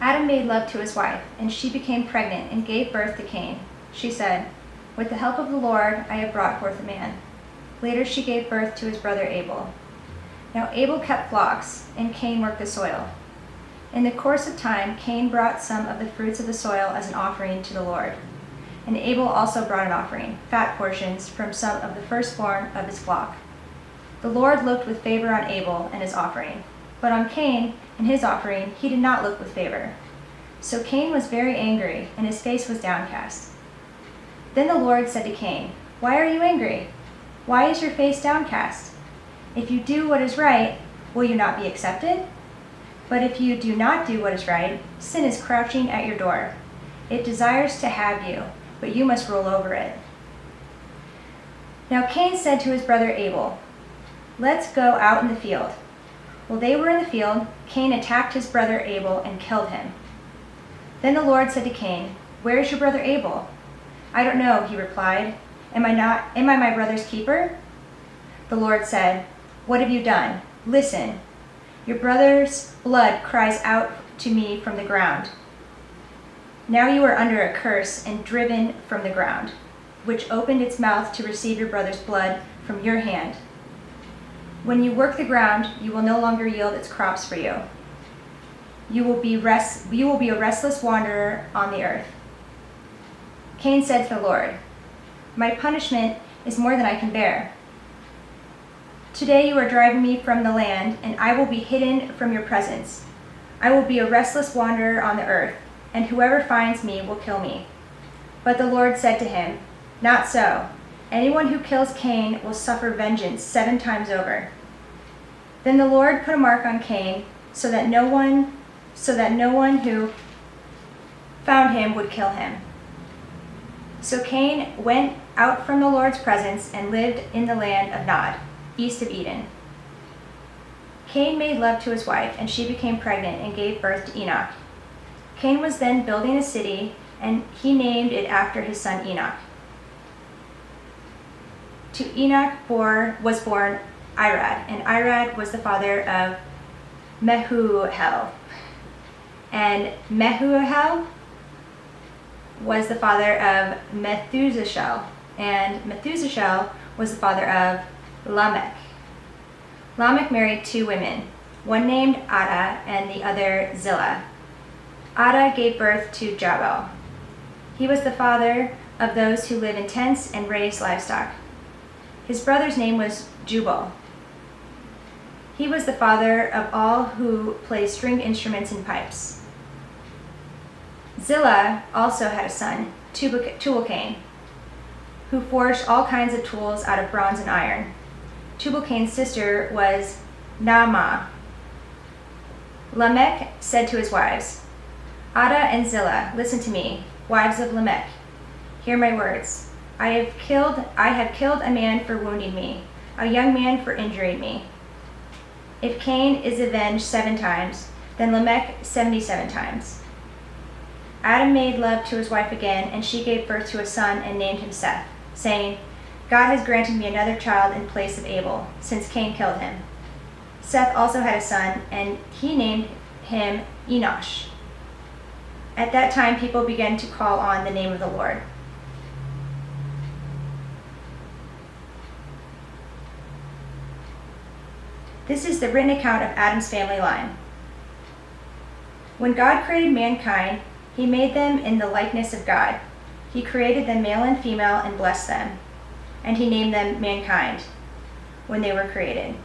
Adam made love to his wife, and she became pregnant and gave birth to Cain. She said, "With the help of the Lord, I have brought forth a man." Later she gave birth to his brother Abel. Now Abel kept flocks, and Cain worked the soil. In the course of time, Cain brought some of the fruits of the soil as an offering to the Lord. And Abel also brought an offering, fat portions from some of the firstborn of his flock. The Lord looked with favor on Abel and his offering, but on Cain and his offering he did not look with favor. So Cain was very angry, and his face was downcast. Then the Lord said to Cain, "Why are you angry? Why is your face downcast? If you do what is right, will you not be accepted? But if you do not do what is right, sin is crouching at your door. It desires to have you, but you must rule over it." Now Cain said to his brother Abel, "Let's go out in the field." While they were in the field, Cain attacked his brother Abel and killed him. Then the Lord said to Cain, "Where is your brother Abel?" "I don't know," he replied. Am I my brother's keeper?" The Lord said, "What have you done? Listen, your brother's blood cries out to me from the ground. Now you are under a curse and driven from the ground, which opened its mouth to receive your brother's blood from your hand. When you work the ground, you will no longer yield its crops for you. You will be a restless wanderer on the earth." Cain said to the Lord, "My punishment is more than I can bear. Today you are driving me from the land, and I will be hidden from your presence. I will be a restless wanderer on the earth, and whoever finds me will kill me." But the Lord said to him, "Not so. Anyone who kills Cain will suffer vengeance 7 times over." Then the Lord put a mark on Cain so that no one who found him would kill him. So Cain went out from the Lord's presence and lived in the land of Nod, east of Eden. Cain made love to his wife, and she became pregnant and gave birth to Enoch. Cain was then building a city, and he named it after his son Enoch. To Enoch was born Irad, and Irad was the father of Mehuhel. And Mehuhel was the father of Methuselah, and Methuselah was the father of Lamech. Lamech married 2 women, one named Ada and the other Zillah. Ada gave birth to Jabal. He was the father of those who live in tents and raise livestock. His brother's name was Jubal. He was the father of all who play stringed instruments and pipes. Zillah also had a son, Tubal-Cain, who forged all kinds of tools out of bronze and iron. Tubal-Cain's sister was Naamah. Lamech said to his wives, "Ada and Zillah, listen to me, wives of Lamech. Hear my words. I have killed a man for wounding me, a young man for injuring me. If Cain is avenged 7 times, then Lamech 77 times." Adam made love to his wife again, and she gave birth to a son and named him Seth, saying, "God has granted me another child in place of Abel, since Cain killed him." Seth also had a son, and he named him Enosh. At that time, people began to call on the name of the Lord. This is the written account of Adam's family line. When God created mankind, he made them in the likeness of God. He created them male and female and blessed them, and he named them mankind when they were created.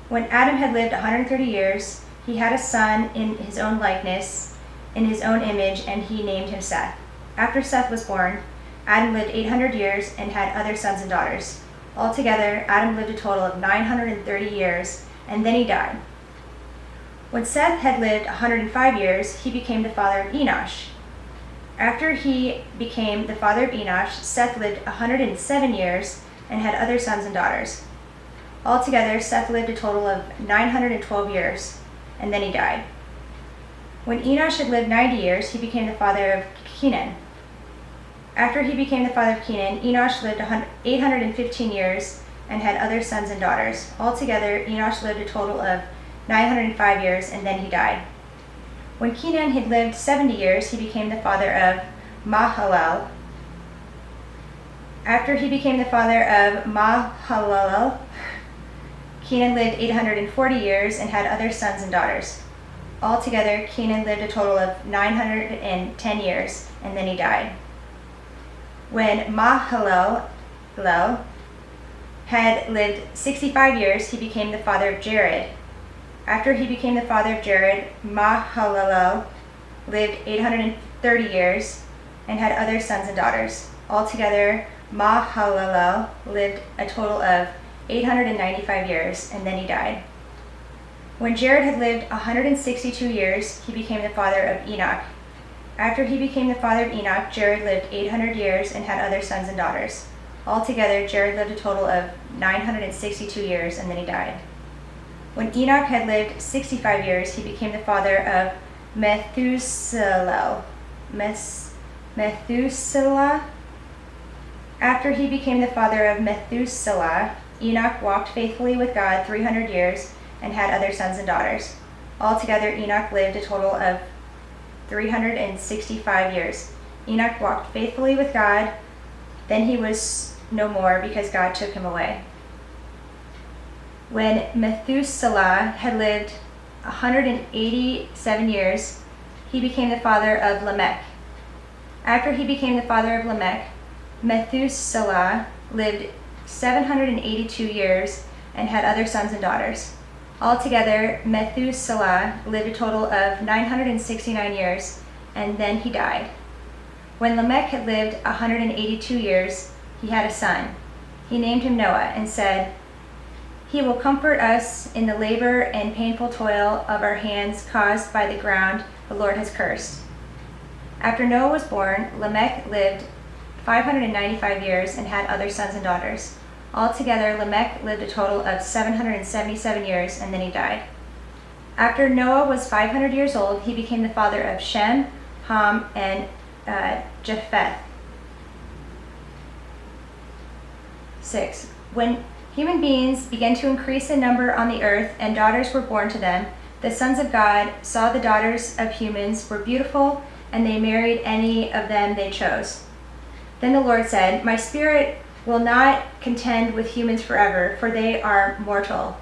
When Adam had lived 130 years, he had a son in his own likeness, in his own image, and he named him Seth. After Seth was born, Adam lived 800 years and had other sons and daughters. Altogether, Adam lived a total of 930 years, and then he died. When Seth had lived 105 years, he became the father of Enosh. After he became the father of Enosh, Seth lived 107 years and had other sons and daughters. Altogether, Seth lived a total of 912 years, and then he died. When Enosh had lived 90 years, he became the father of Kenan. After he became the father of Kenan, Enosh lived 815 years and had other sons and daughters. Altogether, Enosh lived a total of 905 years, and then he died. When Kenan had lived 70 years, he became the father of Mahalalel. After he became the father of Mahalalel, Kenan lived 840 years and had other sons and daughters. Altogether, Kenan lived a total of 910 years, and then he died. When Mahalalel had lived 65 years, he became the father of Jared. After he became the father of Jared, Mahalalel lived 830 years and had other sons and daughters. Altogether, Mahalalel lived a total of 895 years, and then he died. When Jared had lived 162 years, he became the father of Enoch. After he became the father of Enoch, Jared lived 800 years and had other sons and daughters. Altogether, Jared lived a total of 962 years, and then he died. When Enoch had lived 65 years, he became the father of Methuselah. Methuselah. After he became the father of Methuselah, Enoch walked faithfully with God 300 years and had other sons and daughters. Altogether, Enoch lived a total of 365 years. Enoch walked faithfully with God, then he was no more because God took him away. When Methuselah had lived 187 years, he became the father of Lamech. After he became the father of Lamech, Methuselah lived 782 years and had other sons and daughters. Altogether, Methuselah lived a total of 969 years, and then he died. When Lamech had lived 182 years, he had a son. He named him Noah and said, "He will comfort us in the labor and painful toil of our hands caused by the ground the Lord has cursed." After Noah was born, Lamech lived 595 years and had other sons and daughters. Altogether, Lamech lived a total of 777 years, and then he died. After Noah was 500 years old, he became the father of Shem, Ham, and Japheth. 6. When human beings began to increase in number on the earth and daughters were born to them, the sons of God saw the daughters of humans were beautiful, and they married any of them they chose. Then the Lord said, "My spirit will not contend with humans forever, for they are mortal.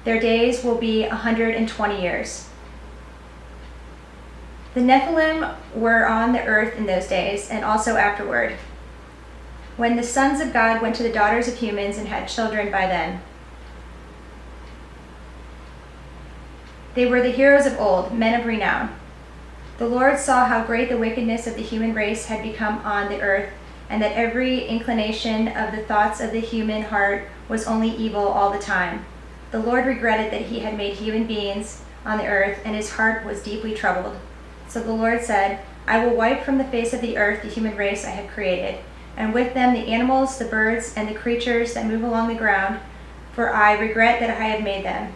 Their days will be 120 years." The Nephilim were on the earth in those days, and also afterward, when the sons of God went to the daughters of humans and had children by them. They were the heroes of old, men of renown. The Lord saw how great the wickedness of the human race had become on the earth, and that every inclination of the thoughts of the human heart was only evil all the time. The Lord regretted that he had made human beings on the earth, and his heart was deeply troubled. So the Lord said, "I will wipe from the face of the earth the human race I have created, and with them the animals, the birds, and the creatures that move along the ground, for I regret that I have made them."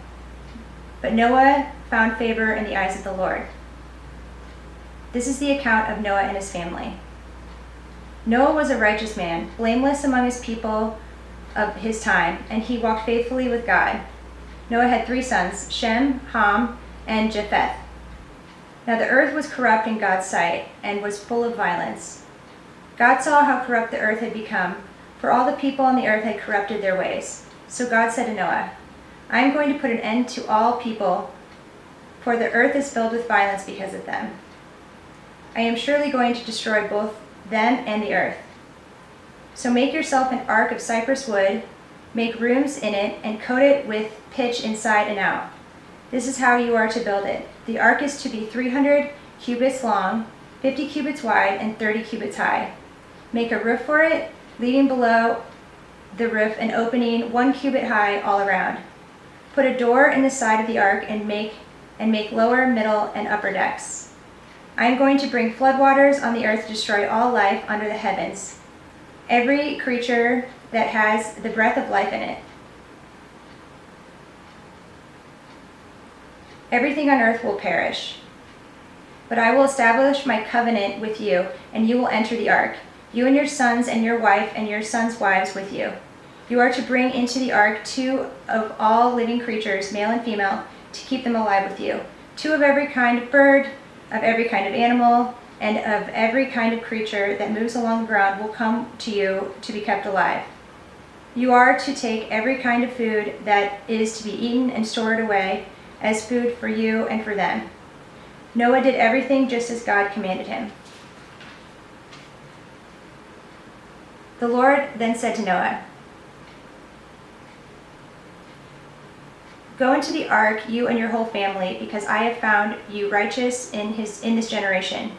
But Noah found favor in the eyes of the Lord. This is the account of Noah and his family. Noah was a righteous man, blameless among his people of his time, and he walked faithfully with God. Noah had 3 sons, Shem, Ham, and Japheth. Now the earth was corrupt in God's sight and was full of violence. God saw how corrupt the earth had become, for all the people on the earth had corrupted their ways. So God said to Noah, "I am going to put an end to all people, for the earth is filled with violence because of them. I am surely going to destroy both them and the earth. So make yourself an ark of cypress wood, make rooms in it, and coat it with pitch inside and out. This is how you are to build it. The ark is to be 300 cubits long, 50 cubits wide, and 30 cubits high. Make a roof for it, leaving below the roof an opening 1 cubit high all around. Put a door in the side of the ark and make lower, middle, and upper decks. I am going to bring floodwaters on the earth to destroy all life under the heavens, every creature that has the breath of life in it. Everything on earth will perish. But I will establish my covenant with you, and you will enter the ark, you and your sons and your wife and your sons' wives with you. You are to bring into the ark 2 of all living creatures, male and female, to keep them alive with you. 2 of every kind of bird, of every kind of animal and of every kind of creature that moves along the ground will come to you to be kept alive. You are to take every kind of food that is to be eaten and store it away as food for you and for them." Noah did everything just as God commanded him. The Lord then said to Noah, "Go into the ark, you and your whole family, because I have found you righteous in this generation.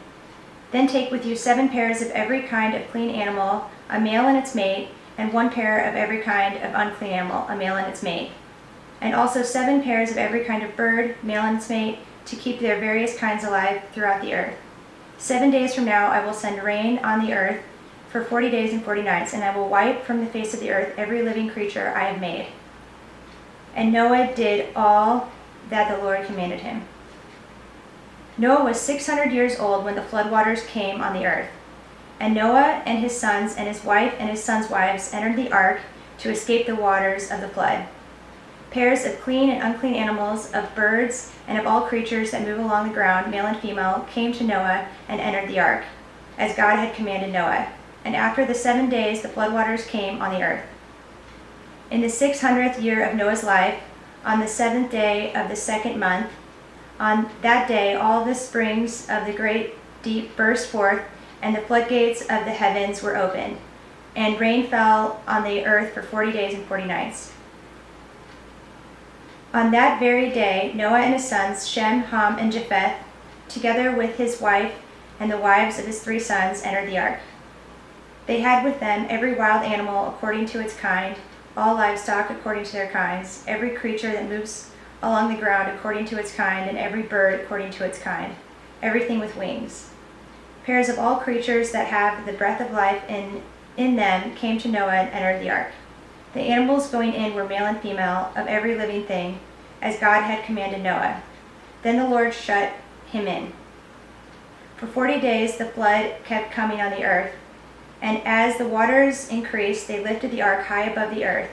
Then take with you 7 pairs of every kind of clean animal, a male and its mate, and 1 pair of every kind of unclean animal, a male and its mate. And also 7 pairs of every kind of bird, male and its mate, to keep their various kinds alive throughout the earth. 7 days from now I will send rain on the earth for 40 days and 40 nights, and I will wipe from the face of the earth every living creature I have made." And Noah did all that the Lord commanded him. Noah was 600 years old when the floodwaters came on the earth. And Noah and his sons and his wife and his sons' wives entered the ark to escape the waters of the flood. Pairs of clean and unclean animals, of birds, and of all creatures that move along the ground, male and female, came to Noah and entered the ark, as God had commanded Noah. And after the 7 days the floodwaters came on the earth. In the 600th year of Noah's life, on the 7th day of the 2nd month, on that day all the springs of the great deep burst forth, and the floodgates of the heavens were opened, and rain fell on the earth for 40 days and 40 nights. On that very day Noah and his sons, Shem, Ham, and Japheth, together with his wife and the wives of his 3 sons, entered the ark. They had with them every wild animal according to its kind, all livestock according to their kinds, every creature that moves along the ground according to its kind, and every bird according to its kind, everything with wings. Pairs of all creatures that have the breath of life in them came to Noah and entered the ark. The animals going in were male and female, of every living thing, as God had commanded Noah. Then the Lord shut him in. For 40 days the flood kept coming on the earth, and as the waters increased, they lifted the ark high above the earth.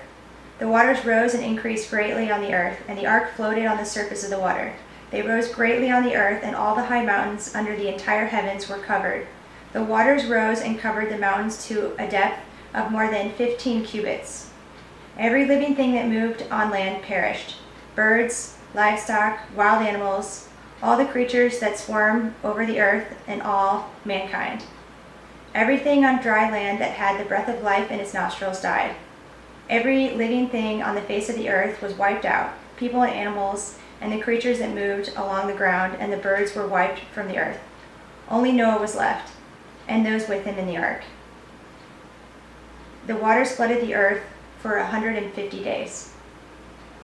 The waters rose and increased greatly on the earth, and the ark floated on the surface of the water. They rose greatly on the earth, and all the high mountains under the entire heavens were covered. The waters rose and covered the mountains to a depth of more than 15 cubits. Every living thing that moved on land perished: birds, livestock, wild animals, all the creatures that swarm over the earth, and all mankind. Everything on dry land that had the breath of life in its nostrils died. Every living thing on the face of the earth was wiped out, people and animals, and the creatures that moved along the ground, and the birds were wiped from the earth. Only Noah was left, and those with him in the ark. The waters flooded the earth for 150 days.